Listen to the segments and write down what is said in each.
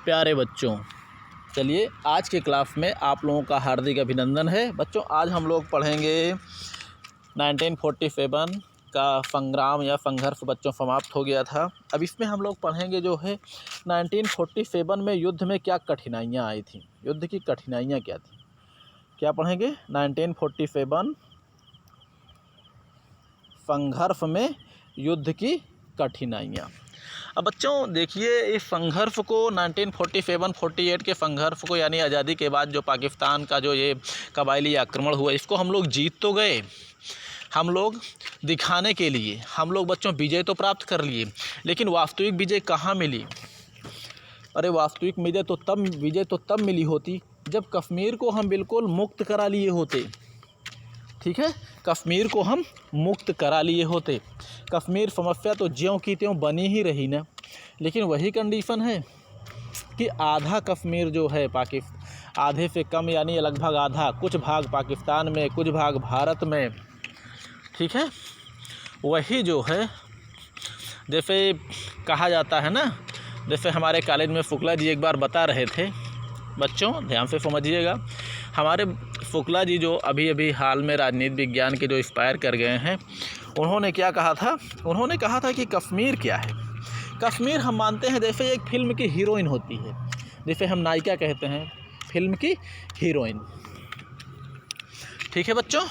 प्यारे बच्चों, चलिए आज के क्लास में आप लोगों का हार्दिक अभिनंदन है। बच्चों आज हम लोग पढ़ेंगे 1947 का संग्राम या संघर्ष बच्चों समाप्त हो गया था। अब इसमें हम लोग पढ़ेंगे जो है 1947 में युद्ध में क्या कठिनाइयाँ आई थी, युद्ध की कठिनाइयाँ क्या थी, क्या पढ़ेंगे 1947 संघर्ष में युद्ध की कठिनाइयाँ। अब बच्चों देखिए इस संघर्ष को 1947-48 के संघर्ष को यानी आज़ादी के बाद जो पाकिस्तान का जो ये कबायली आक्रमण हुआ, इसको हम लोग जीत तो गए, हम लोग दिखाने के लिए हम लोग बच्चों विजय तो प्राप्त कर लिए, लेकिन वास्तविक विजय कहाँ मिली? अरे वास्तविक विजय तो तब मिली होती जब कश्मीर को हम बिल्कुल मुक्त करा लिए होते। ठीक है, कश्मीर को हम मुक्त करा लिए होते। कश्मीर समस्या तो ज्यों की त्यों बनी ही रही ना, लेकिन वही कंडीशन है कि आधा कश्मीर जो है आधे से कम यानी लगभग आधा, कुछ भाग पाकिस्तान में, कुछ भाग भारत में। ठीक है, वही जो है जैसे कहा जाता है ना, जैसे हमारे कॉलेज में शुक्ला जी एक बार बता रहे थे, बच्चों ध्यान से समझिएगा, हमारे शुक्ला जी जो अभी हाल में राजनीति विज्ञान के जो एक्सपायर कर गए हैं, उन्होंने क्या कहा था? उन्होंने कहा था कि कश्मीर क्या है? कश्मीर हम मानते हैं जैसे एक फिल्म की हीरोइन होती है, जैसे हम नायिका कहते हैं फिल्म की हीरोइन। ठीक है बच्चों,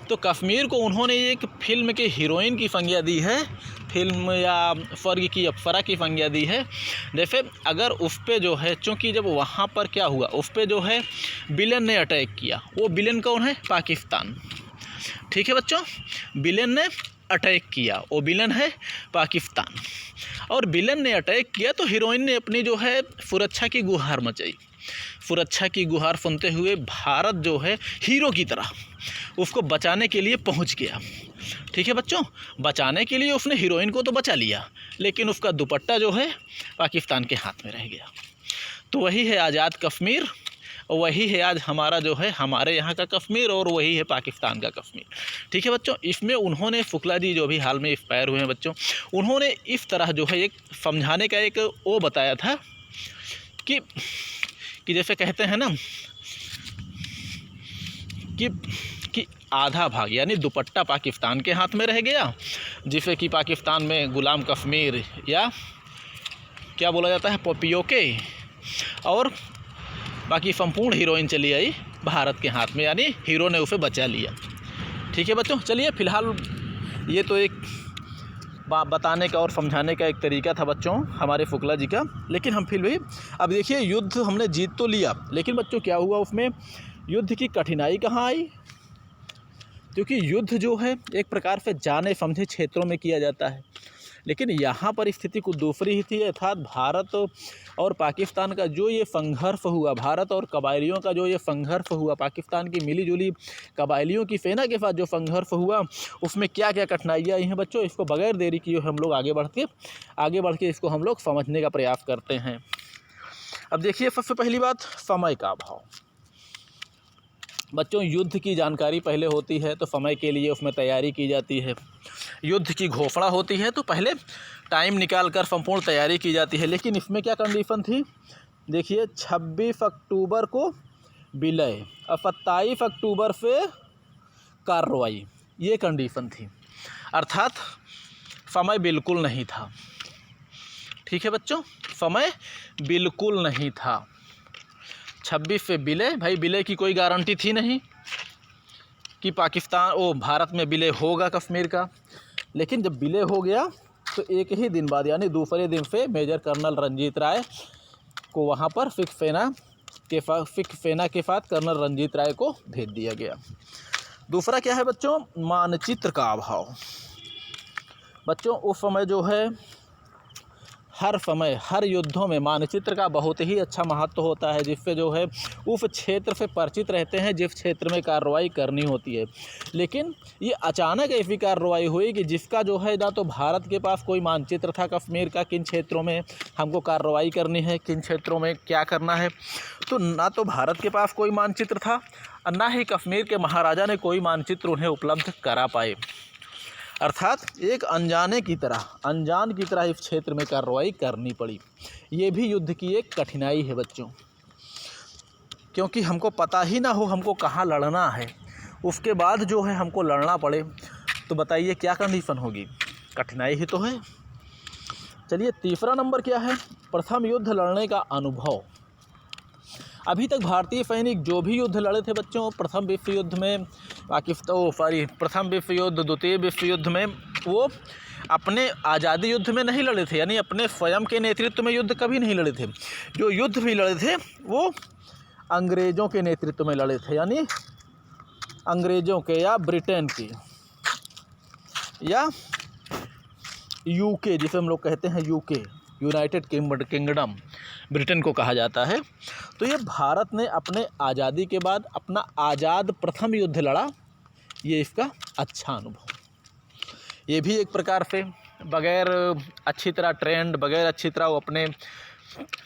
तो कश्मीर को उन्होंने एक फिल्म के हीरोइन की संज्ञा दी है, फिल्म या स्वर्ग की अप्सरा की संज्ञा दी है। जैसे अगर उस पर जो है, चूँकि जब वहाँ पर क्या हुआ, उस पर जो है विलेन ने अटैक किया, वो विलेन कौन है? पाकिस्तान। ठीक है बच्चों, विलेन ने अटैक किया, वो विलेन है पाकिस्तान, और विलेन ने अटैक किया तो हीरोइन ने अपनी जो है सुरक्षा की गुहार मचाई। सुरक्षा की गुहार सुनते हुए भारत जो है हीरो की तरह उसको बचाने के लिए पहुंच गया। ठीक है बच्चों, बचाने के लिए उसने हीरोइन को तो बचा लिया, लेकिन उसका दुपट्टा जो है पाकिस्तान के हाथ में रह गया। तो वही है आज़ाद कश्मीर, और वही है आज हमारा जो है हमारे यहाँ का कश्मीर, और वही है पाकिस्तान का कश्मीर। ठीक है बच्चों, इसमें उन्होंने शुक्ला जी जो भी हाल में एक्सपायर हुए हैं बच्चों, उन्होंने इस तरह जो है एक समझाने का एक वो बताया था कि जैसे कहते हैं ना कि आधा भाग यानी दुपट्टा पाकिस्तान के हाथ में रह गया, जिसे कि पाकिस्तान में गुलाम कश्मीर या क्या बोला जाता है पपियोके, और बाकी संपूर्ण हीरोइन चली आई भारत के हाथ में, यानी हीरो ने उसे बचा लिया। ठीक है बच्चों, चलिए फिलहाल ये तो एक बताने का और समझाने का एक तरीका था बच्चों हमारे शुक्ला जी का, लेकिन हम फिर भी अब देखिए युद्ध हमने जीत तो लिया, लेकिन बच्चों क्या हुआ उसमें? युद्ध की कठिनाई कहाँ आई? क्योंकि युद्ध जो है एक प्रकार से जाने समझे क्षेत्रों में किया जाता है, लेकिन यहाँ पर स्थिति कुछ दूसरी ही थी। अर्थात भारत और पाकिस्तान का जो ये संघर्ष हुआ, भारत और कबायलियों का जो ये संघर्ष हुआ, पाकिस्तान की मिलीजुली कबायलियों की सेना के साथ जो संघर्ष हुआ, उसमें क्या क्या कठिनाइयाँ आई हैं बच्चों, इसको बगैर देरी किए हम लोग आगे बढ़ के इसको हम लोग समझने का प्रयास करते हैं। अब देखिए सबसे पहली बात, समय का अभाव। बच्चों युद्ध की जानकारी पहले होती है तो समय के लिए उसमें तैयारी की जाती है। युद्ध की घोषणा होती है तो पहले टाइम निकाल कर संपूर्ण तैयारी की जाती है, लेकिन इसमें क्या कंडीशन थी? देखिए 26 अक्टूबर को विलय और 27 अक्टूबर से कार्रवाई, ये कंडीशन थी, अर्थात समय बिल्कुल नहीं था। ठीक है बच्चों, समय बिल्कुल नहीं था। 26 से विलय, भाई विलय की कोई गारंटी थी नहीं कि भारत में विलय होगा कश्मीर का, लेकिन जब विलय हो गया तो एक ही दिन बाद यानी दूसरे दिन से मेजर कर्नल रंजीत राय को वहाँ पर सिख सेना के साथ कर्नल रंजीत राय को भेज दिया गया। दूसरा क्या है बच्चों? मानचित्र का अभाव। बच्चों उस समय जो है हर युद्धों में मानचित्र का बहुत ही अच्छा महत्व होता है, जिससे जो है उस क्षेत्र से परिचित रहते हैं जिस क्षेत्र में कार्रवाई करनी होती है। लेकिन ये अचानक ऐसी कार्रवाई हुई कि जिसका जो है ना तो भारत के पास कोई मानचित्र था कश्मीर का, किन क्षेत्रों में हमको कार्रवाई करनी है, किन क्षेत्रों में क्या करना है, तो ना तो भारत के पास कोई मानचित्र था और ना ही कश्मीर के महाराजा ने कोई मानचित्र उन्हें उपलब्ध करा पाए। अर्थात एक अनजान की तरह इस क्षेत्र में कार्रवाई करनी पड़ी। ये भी युद्ध की एक कठिनाई है बच्चों, क्योंकि हमको पता ही ना हो हमको कहाँ लड़ना है, उसके बाद जो है हमको लड़ना पड़े, तो बताइए क्या कंडीशन होगी, कठिनाई ही तो है। चलिए तीसरा नंबर क्या है, प्रथम युद्ध लड़ने का अनुभव। अभी तक भारतीय सैनिक जो भी युद्ध लड़े थे बच्चों, प्रथम विश्व युद्ध में प्रथम विश्व युद्ध, द्वितीय विश्व युद्ध में, वो अपने आज़ादी युद्ध में नहीं लड़े थे, यानी अपने स्वयं के नेतृत्व में युद्ध कभी नहीं लड़े थे। जो युद्ध भी लड़े थे वो अंग्रेज़ों के नेतृत्व में लड़े थे, यानी अंग्रेज़ों के या ब्रिटेन की या यूके, जिसे हम लोग कहते हैं यूके, यूनाइटेड किंगडम, ब्रिटेन को कहा जाता है। तो ये भारत ने अपने आज़ादी के बाद अपना आज़ाद प्रथम युद्ध लड़ा, ये इसका अच्छा अनुभव। ये भी एक प्रकार से बगैर अच्छी तरह ट्रेंड, बगैर अच्छी तरह वो अपने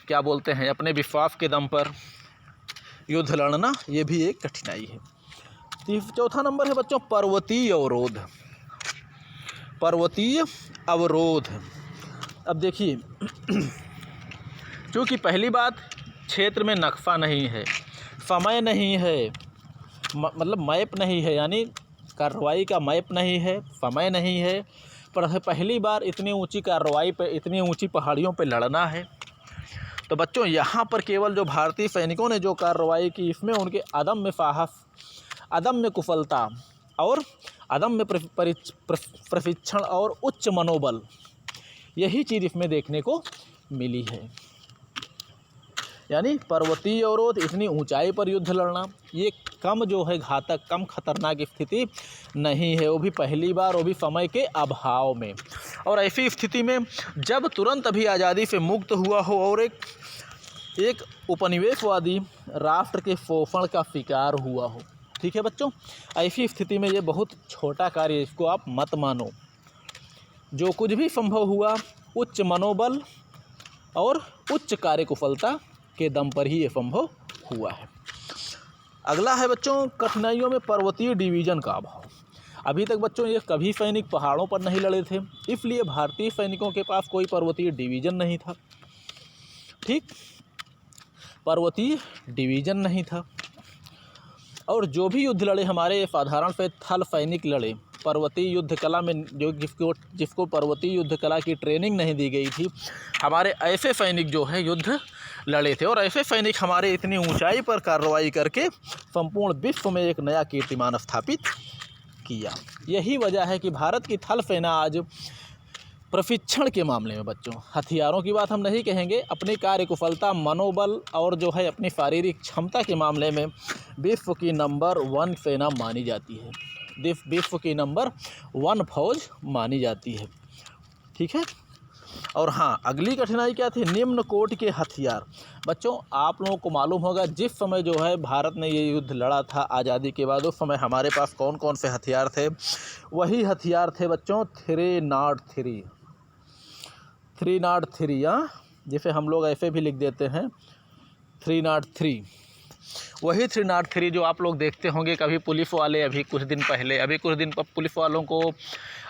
क्या बोलते हैं अपने विश्वास के दम पर युद्ध लड़ना, ये भी एक कठिनाई है। चौथा नंबर है बच्चों पर्वतीय अवरोध। पर्वतीय अवरोध, अब देखिए क्योंकि पहली बात क्षेत्र में नक्शा नहीं है, समय नहीं है, मतलब मैप नहीं है, यानी कार्रवाई का मैप नहीं है, समय नहीं है। पर पहली बार इतनी ऊंची कार्रवाई पे, इतनी ऊंची पहाड़ियों पे लड़ना है। तो बच्चों यहाँ पर केवल जो भारतीय सैनिकों ने जो कार्रवाई की, इसमें उनके अदम्य साहस, अदम्य कुशलता और अदम्य प्रशिक्षण और उच्च मनोबल, यही चीज़ इसमें देखने को मिली है। यानी पर्वतीय अवरोध, इतनी ऊंचाई पर युद्ध लड़ना, ये कम जो है घातक, कम खतरनाक स्थिति नहीं है, वो भी पहली बार, वो भी समय के अभाव में। और ऐसी स्थिति में जब तुरंत अभी आज़ादी से मुक्त हुआ हो और एक उपनिवेशवादी राष्ट्र के शोषण का शिकार हुआ हो, ठीक है बच्चों, ऐसी स्थिति में ये बहुत छोटा कार्य, इसको आप मत मानो। जो कुछ भी संभव हुआ उच्च मनोबल और उच्च कार्यकुशलता के दम पर ही ये संभव हुआ है। अगला है बच्चों कठिनाइयों में पर्वतीय डिवीज़न का अभाव। अभी तक बच्चों ये कभी सैनिक पहाड़ों पर नहीं लड़े थे, इसलिए भारतीय सैनिकों के पास कोई पर्वतीय डिवीज़न नहीं था। ठीक, पर्वतीय डिवीज़न नहीं था। और जो भी युद्ध लड़े हमारे साधारण से थल सैनिक लड़े, पर्वतीय युद्ध कला में जो जिसको पर्वतीय युद्ध कला की ट्रेनिंग नहीं दी गई थी, हमारे ऐसे सैनिक जो है युद्ध लड़े थे। और ऐसे सैनिक हमारे इतनी ऊंचाई पर कार्रवाई करके संपूर्ण विश्व में एक नया कीर्तिमान स्थापित किया। यही वजह है कि भारत की थल सेना आज प्रशिक्षण के मामले में बच्चों, हथियारों की बात हम नहीं कहेंगे, अपनी कार्यकुशलता, मनोबल और जो है अपनी शारीरिक क्षमता के मामले में विश्व की नंबर 1 सेना मानी जाती है, विश्व की नंबर 1 फौज मानी जाती है। ठीक है। और हाँ, अगली कठिनाई क्या थी, निम्न कोटि के हथियार। बच्चों आप लोगों को मालूम होगा जिस समय जो है भारत ने ये युद्ध लड़ा था आज़ादी के बाद, उस समय हमारे पास कौन कौन से हथियार थे। वही हथियार थे बच्चों 303, जिसे हम लोग ऐसे भी लिख देते हैं 303। वही 303 जो आप लोग देखते होंगे कभी पुलिस वाले, अभी कुछ दिन पुलिस वालों को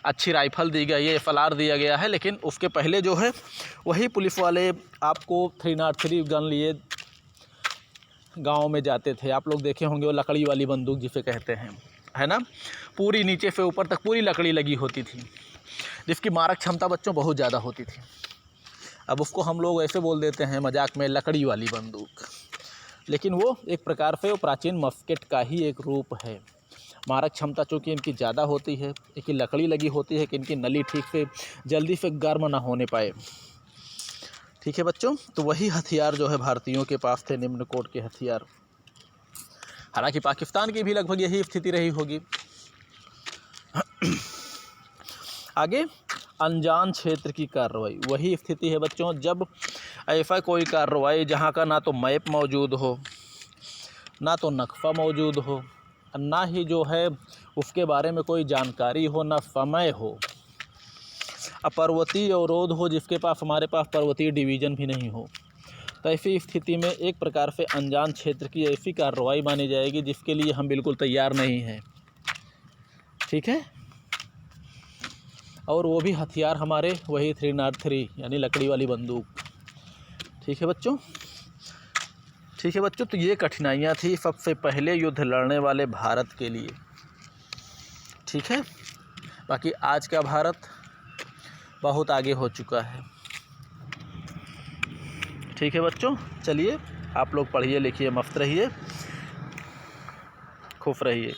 अच्छी राइफल दी गई है, FLR दिया गया है, लेकिन उसके पहले जो है वही पुलिस वाले आपको 303 गन लिए गांव में जाते थे। आप लोग देखे होंगे वो लकड़ी वाली बंदूक जिसे कहते हैं, है ना, पूरी नीचे से ऊपर तक पूरी लकड़ी लगी होती थी, जिसकी मारक क्षमता बच्चों बहुत ज़्यादा होती थी। अब उसको हम लोग ऐसे बोल देते हैं मजाक में लकड़ी वाली बंदूक, लेकिन वो एक प्रकार से वो प्राचीन मस्केट का ही एक रूप है। मारक क्षमता चूँकि इनकी ज़्यादा होती है, इनकी लकड़ी लगी होती है कि इनकी नली ठीक से जल्दी से गर्म ना होने पाए। ठीक है बच्चों, तो वही हथियार जो है भारतीयों के पास थे, निम्न कोट के हथियार। हालांकि पाकिस्तान की भी लगभग यही स्थिति रही होगी। आगे अनजान क्षेत्र की कार्रवाई, वही स्थिति है बच्चों, जब ऐसा कोई कार्रवाई जहाँ का ना तो मैप मौजूद हो, ना तो नक्शा मौजूद हो, ना ही जो है उसके बारे में कोई जानकारी हो, ना समय हो, पर्वतीय अवरोध हो जिसके पास हमारे पास पर्वतीय डिवीज़न भी नहीं हो, तो ऐसी स्थिति में एक प्रकार से अनजान क्षेत्र की ऐसी कार्रवाई मानी जाएगी जिसके लिए हम बिल्कुल तैयार नहीं हैं। ठीक है। और वो भी हथियार हमारे वही 303 यानी लकड़ी वाली बंदूक। ठीक है बच्चों, ठीक है बच्चों, तो ये कठिनाइयाँ थी सबसे पहले युद्ध लड़ने वाले भारत के लिए। ठीक है, बाकी आज का भारत बहुत आगे हो चुका है। ठीक है बच्चों, चलिए आप लोग पढ़िए लिखिए, मस्त रहिए, खुश रहिए।